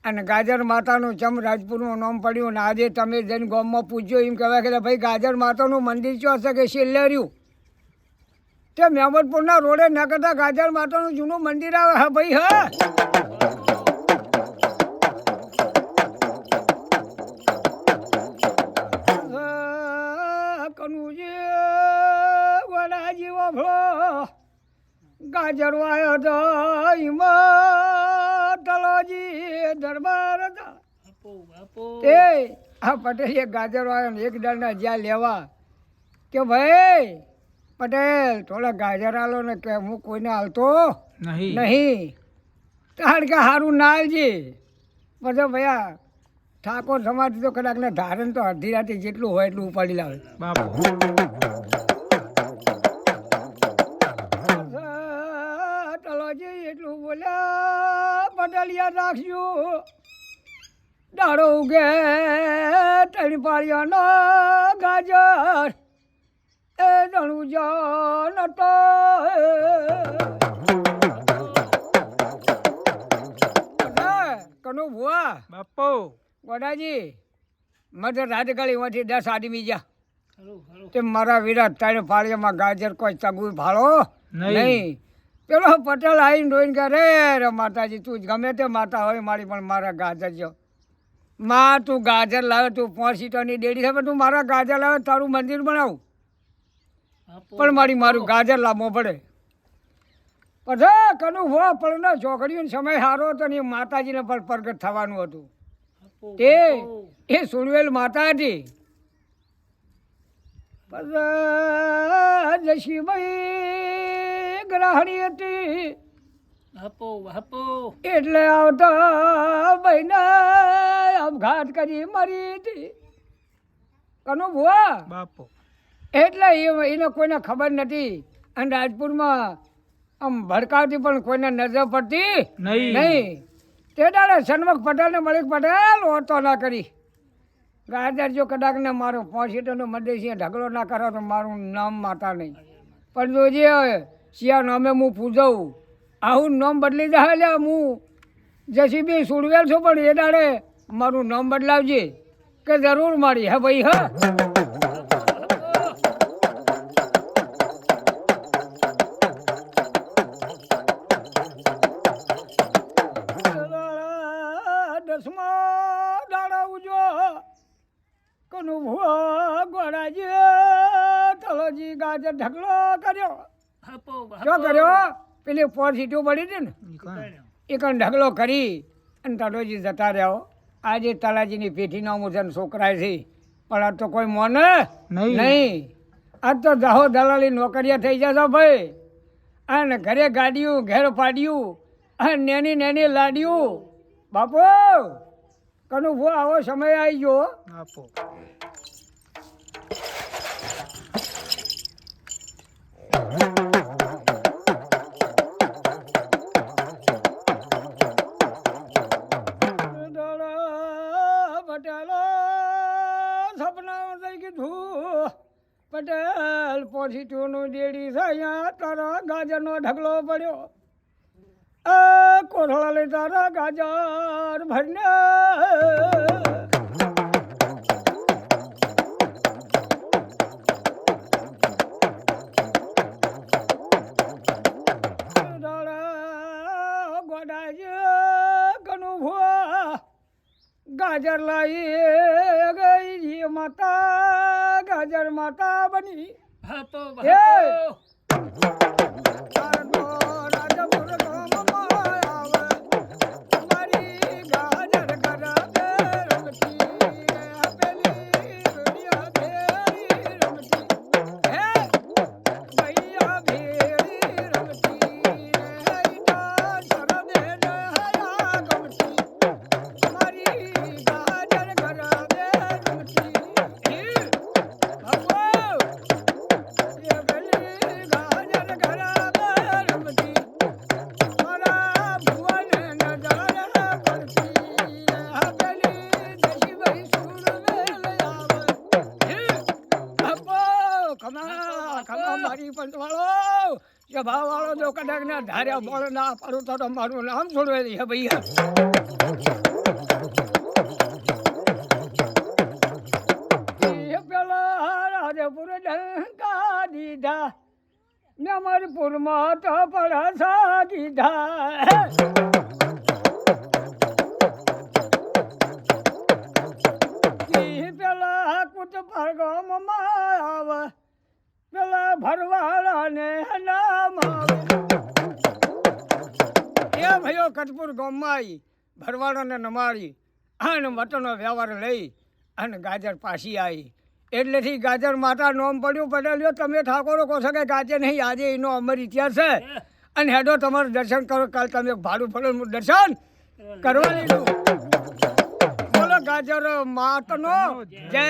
અને ગાજર માતાનું ચમ રાજપુરનું નામ પડ્યું ને આજે તમે જઈને ગામમાં પૂછ્યો એમ કહેવાય કે ભાઈ ગાજર માતાનું મંદિર શું હશે કે છેલ્લે રહ્યું તે મહેમદપુરના રોડે ન કરતા ગાજર માતાનું જૂનું મંદિર આવે હા ભાઈ હા કનુજી વડાજી ગાજર વાયો તો તલોજી દરબાર તે આ પટેલ એક ગાજર વાયો ને એક દળના જ્યાં લેવા કે ભાઈ પટેલ થોડા ગાજર આલો ને કે હું કોઈને હાલતો નહીં કારણ કે સારું ના હાલજે પછી ભૈયા ઠાકોર સમાજ તો કદાચ ને ધારણ તો અડધી રાતે જેટલું હોય એટલું ઉપાડી લાવે તલોજી એટલું બોલ્યા પટેલ યાદ રાખજો દાડો ઉગે તળી પાળિયાનો ગાજર એ દણું જાન તો કનુ ભુવા બાપો ગોડાજી મધર રાજગાળીમાંથી 10 આદમી ગયા તે મારા વિરાટ તારે પાળિયામાં ગાજર કોઈ ચગું ભાળો નહીં પેલો પટેલ આવીને રોઈને કે રે માતાજી તું ગમે તે માતા હોય મારી પણ મારા ગાજર જો માં તું ગાજર લાવે તું 5 સીટરની ડેડી છે તું મારા ગાજર લાવે તારું મંદિર બનાવું પણ મારું ગાજર લાવવો પડે પછી કનું હો પણ છોકરીઓનો સમય સારો હતો ને માતાજીને પણ પ્રગટ થવાનું હતું તે એ સુરવેલ માતા હતી પછી જશીભાઈ ગ્રહણી હતી એટલે આવતા ભાઈને આપઘાત કરી મરી હતી કનું ભુવા બાપો એટલે એને કોઈને ખબર નથી અને રાજપુરમાં આમ ભડકાવતી પણ કોઈને નજર પડતી નહીં તે દાડે સન્મુખ પટેલને મલિક પટેલ ઓતો ના કરી ગાજર જો કદાચ ને મારો 5 સીટરનો મદેશી ઢગલો ના કરો તો મારું નામ માતા નહીં પણ જોજે શિયા નામે હું પૂજાવું આવું નામ બદલી જાય લે હું જસીબી સુડવેલ છું પણ એ દાડે મારું નામ બદલાવજે કે જરૂર મારી હે ભાઈ હા તલોજી ગાજર ઢગલો કર્યો શું કર્યો પેલી 4 સીટો પડી હતી ને એ કણ ઢગલો કરી અને તલોજી જતા રહ્યો આજે તલાજીની પેઢીના મુજબ છોકરાય છે પણ આ તો કોઈ મોને નહીં આજ તો જાહો દલાલી નોકરીયા થઈ જશો ભાઈ અને ઘરે ગાડીયું ઘેર પાડ્યું અને નેની લાડ્યું બાપુ કનું ભો આવો સમય આવી ગયો બાપુ પટેલ પોઝિટિવનું ડેડી થયા તારા ગાજરનો ઢગલો પડ્યો કોથળા લઈ તારા ગાજર ભરને ગાજર લાવી ગઈ માતા ગાજર માતા બની ભાવ વાળો જો કદાચ ના ધાર્યા બોલ ના પાડું તો મારું નામ છોડવે છે ભૈયા દીધા પેલા કુટ પરગોમમાં આવે પેલા ભરવાડાને નામ આવે એ ભાઈઓ કટપુર ગામમાં આવી ભરવાડાને નમાડી અને મટનો વ્યવહાર લઈ અને ગાજર પાછી આવી એટલેથી ગાજર માતા નોમ પડ્યું પડેલ્યો તમે ઠાકોરો કહો છો કે ગાજર નહીં આજે એનો અમર ઇતિહાસ છે અને હેડો તમારું દર્શન કરો કાલ તમે ભાડું ફળનું દર્શન કરવા લીધું બોલો ગાજર માતનો જય